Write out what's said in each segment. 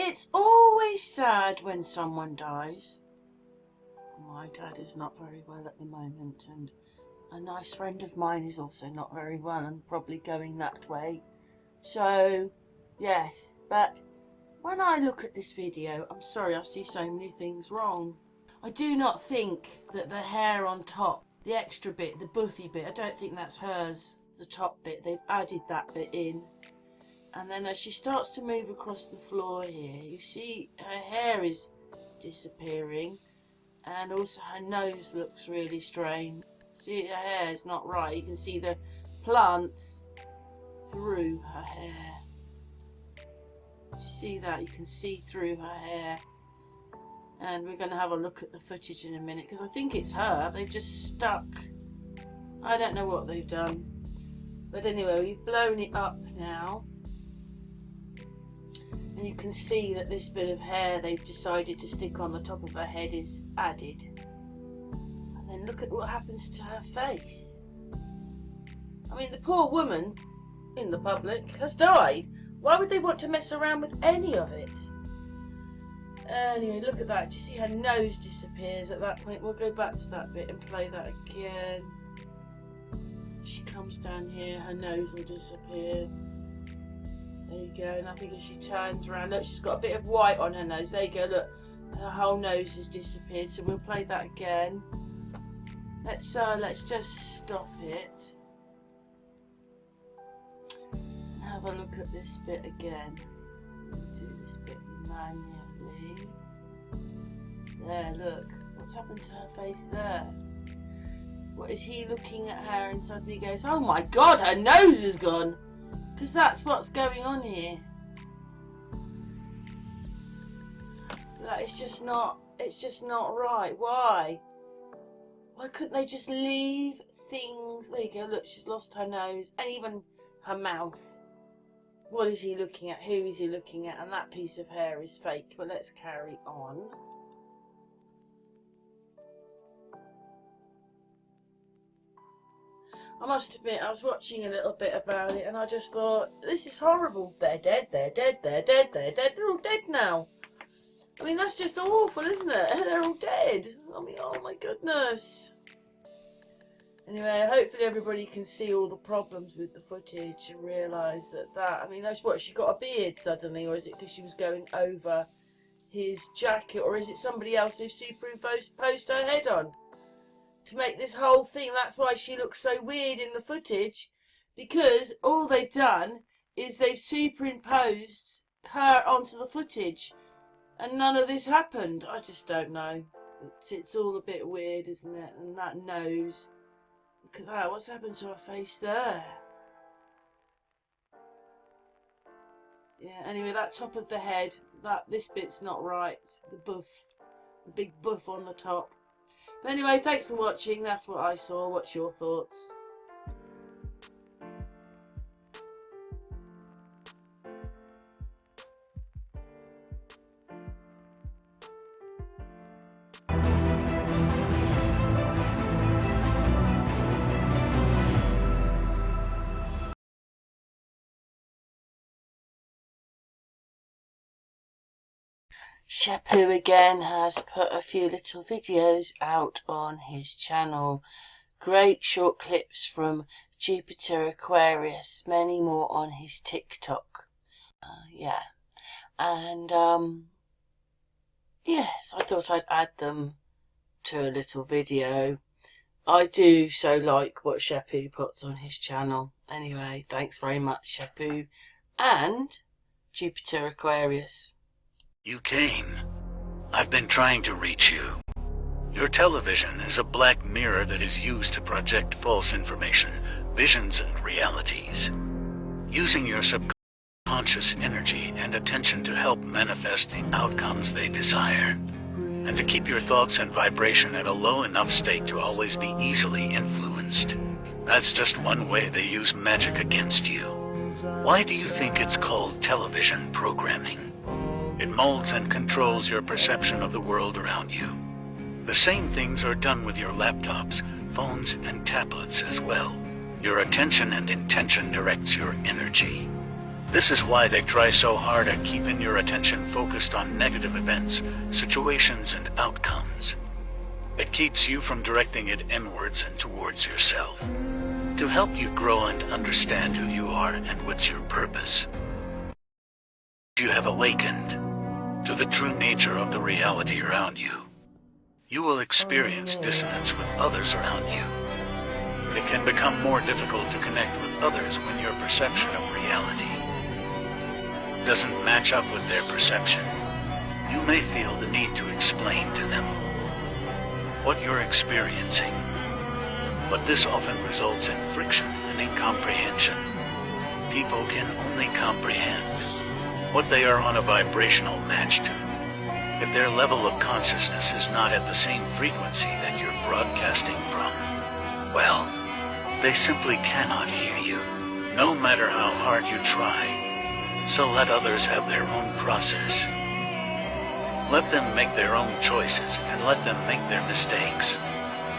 It's always sad when someone dies. My dad is not very well at the moment, and a nice friend of mine is also not very well and probably going that way. So, yes, but when I look at this video, I'm sorry, I see so many things wrong. I do not think that the hair on top, the extra bit, the buffy bit, I don't think that's hers. The top bit, they've added that bit in. And then as she starts to move across the floor here, you see her hair is disappearing. And also her nose looks really strange. See, her hair is not right. You can see the plants through her hair. Do you see that? You can see through her hair. And we're going to have a look at the footage in a minute, because I think it's her. They've just stuck. I don't know what they've done. But anyway, we've blown it up now. And you can see that this bit of hair they've decided to stick on the top of her head is added. And then look at what happens to her face. I mean, the poor woman in the public has died. Why would they want to mess around with any of it? Anyway, look at that. Do you see her nose disappears at that point? We'll go back to that bit and play that again. She comes down here, her nose will disappear. There you go, and I think as she turns around, look, she's got a bit of white on her nose. There you go, look, her whole nose has disappeared. So we'll play that again. Let's just stop it. And have a look at this bit again. We'll do this bit manually. There, look, what's happened to her face there? What is he looking at her and suddenly goes, oh my God, her nose is gone. Because that's what's going on here. That is just not, it's just not right. Why? Why couldn't they just leave things? There you go, look, she's lost her nose and even her mouth. What is he looking at? Who is he looking at? And that piece of hair is fake. But let's carry on. I must admit, I was watching a little bit about it and I just thought, this is horrible. They're dead, they're dead, they're dead, they're dead. They're all dead now. I mean, that's just awful, isn't it? They're all dead. I mean, oh my goodness. Anyway, hopefully everybody can see all the problems with the footage and realise that, I mean, that's what, she got a beard suddenly, or is it because she was going over his jacket, or is it somebody else who superimposed her head on? To make this whole thing, that's why she looks so weird in the footage, because all they've done is they've superimposed her onto the footage and none of this happened. I just don't know. It's all a bit weird, isn't it? And that nose, look at that, what's happened to her face there? Yeah, anyway, that top of the head, this bit's not right. The buff, the big buff on the top. But anyway, thanks for watching. That's what I saw. What's your thoughts? SAMFU again has put a few little videos out on his channel. Great short clips from JupiterAquarius, many more on his TikTok. Yeah, and yes, I thought I'd add them to a little video. I do so like what SAMFU puts on his channel. Anyway, thanks very much, SAMFU and JupiterAquarius. You came. I've been trying to reach you. Your television is a black mirror that is used to project false information, visions, and realities. Using your subconscious energy and attention to help manifest the outcomes they desire, and to keep your thoughts and vibration at a low enough state to always be easily influenced. That's just one way they use magic against you. Why do you think it's called television programming? It molds and controls your perception of the world around you. The same things are done with your laptops, phones, and tablets as well. Your attention and intention directs your energy. This is why they try so hard at keeping your attention focused on negative events, situations, and outcomes. It keeps you from directing it inwards and towards yourself, to help you grow and understand who you are and what's your purpose. You have awakened to the true nature of the reality around you. You will experience dissonance with others around you. It can become more difficult to connect with others when your perception of reality doesn't match up with their perception. You may feel the need to explain to them what you're experiencing, but this often results in friction and incomprehension. People can only comprehend what they are on a vibrational match to. If their level of consciousness is not at the same frequency that you're broadcasting from, well, they simply cannot hear you, no matter how hard you try. So let others have their own process. Let them make their own choices and let them make their mistakes.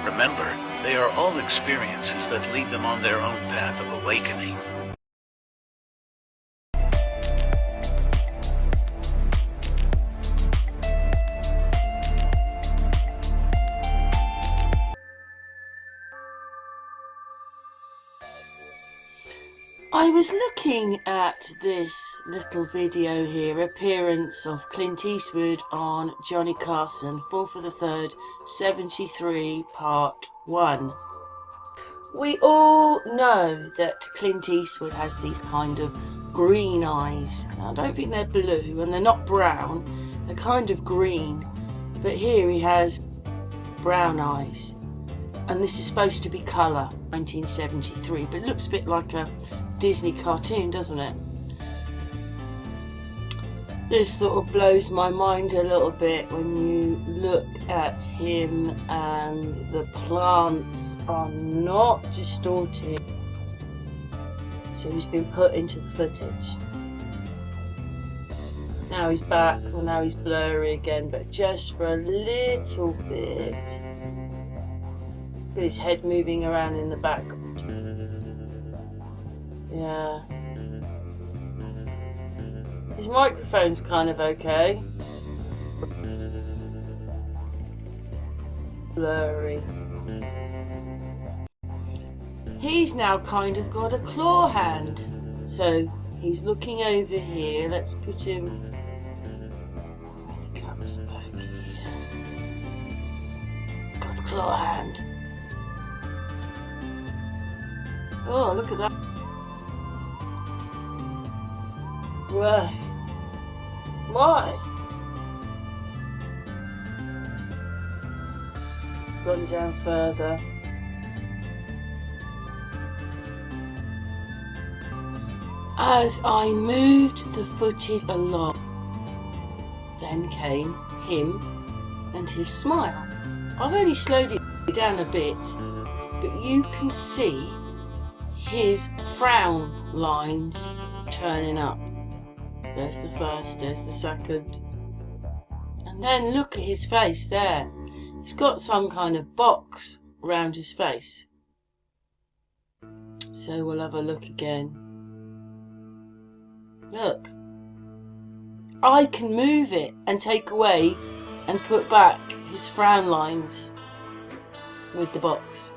Remember, they are all experiences that lead them on their own path of awakening. I was looking at this little video here, appearance of Clint Eastwood on Johnny Carson, 4th of the 3rd, 73, part 1. We all know that Clint Eastwood has these kind of green eyes. Now, I don't think they're blue and they're not brown, they're kind of green. But here he has brown eyes. And this is supposed to be colour, 1973, but it looks a bit like a Disney cartoon, doesn't it? This sort of blows my mind a little bit when you look at him and the plants are not distorted. So he's been put into the footage. Now he's back, well now he's blurry again, but just for a little bit. With his head moving around in the background. Yeah. His microphone's kind of okay. Blurry. He's now kind of got a claw hand. So he's looking over here. Let's put him. When he comes back here. He's got a claw hand. Oh, look at that. Why? Why? Gone down further. As I moved the footage along, then came him and his smile. I've only slowed it down a bit, but you can see his frown lines turning up. There's the first, there's the second. And then look at his face there. He's got some kind of box around his face. So we'll have a look again. Look. I can move it and take away and put back his frown lines with the box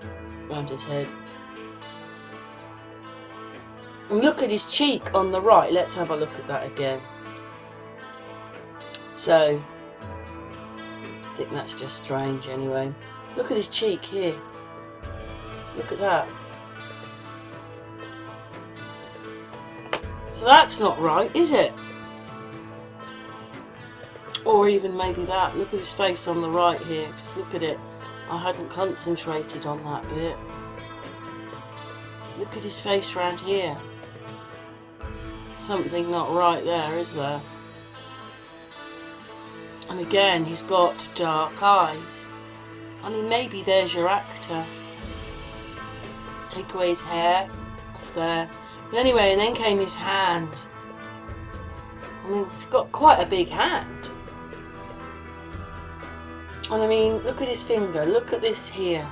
around his head. And look at his cheek on the right. Let's have a look at that again. So, I think that's just strange anyway. Look at his cheek here. Look at that. So that's not right, is it? Or even maybe that. Look at his face on the right here. Just look at it. I hadn't concentrated on that bit. Look at his face round here. Something not right there, is there? And again, he's got dark eyes. I mean, maybe there's your actor. Take away his hair. It's there. But anyway, and then came his hand. I mean, he's got quite a big hand. And I mean, look at his finger. Look at this here.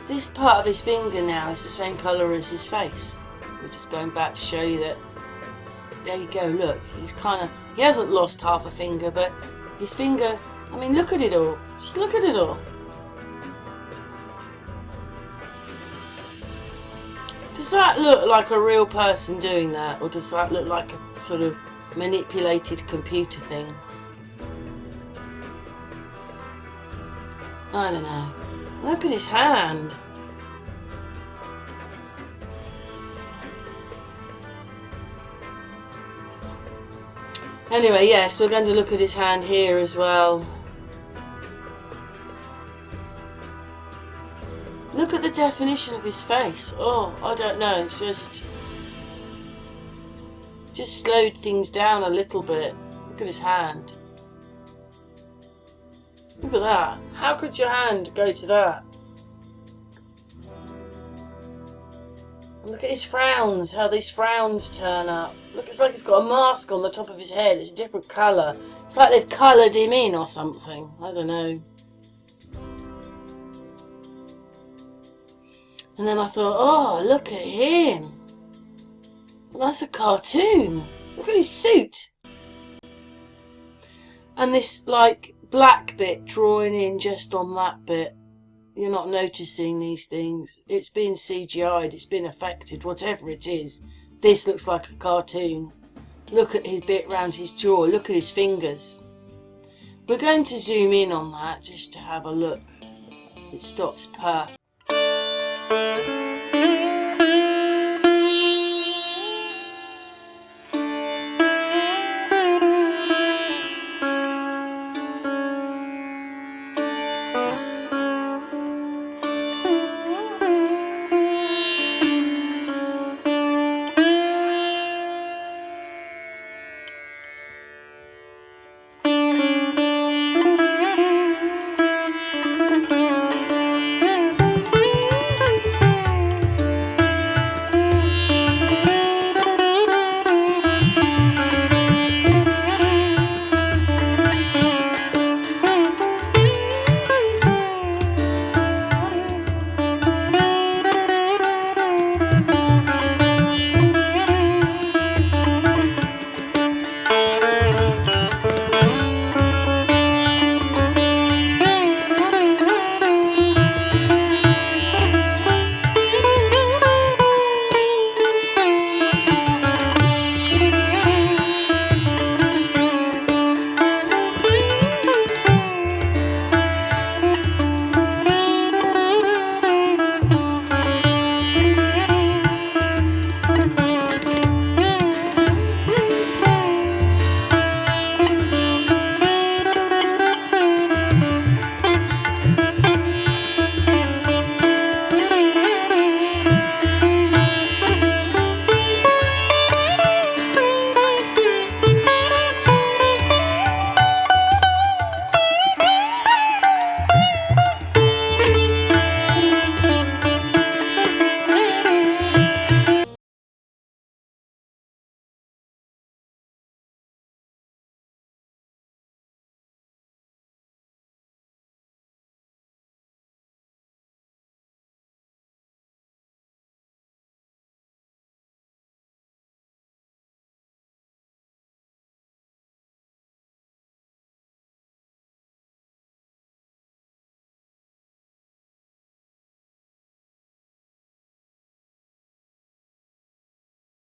This part of his finger now is the same colour as his face. We're just going back to show you that there you go, look. He hasn't lost half a finger, but his finger, I mean, look at it all. Just look at it all. Does that look like a real person doing that? Or does that look like a sort of manipulated computer thing? I don't know. Look at his hand. Anyway, yes, we're going to look at his hand here as well. Look at the definition of his face. Oh, I don't know. It's just slowed things down a little bit. Look at his hand. Look at that. How could your hand go to that? And look at his frowns, how these frowns turn up. Look, it's like he's got a mask on the top of his head. It's a different colour. It's like they've coloured him in or something. I don't know. And then I thought, oh, look at him. Well, that's a cartoon. Look at his suit. And this, like, black bit drawing in just on that bit. You're not noticing these things. It's been CGI'd, it's been affected, whatever it is. This looks like a cartoon. Look at his bit round his jaw. Look at his fingers. We're going to zoom in on that just to have a look. It stops perfect.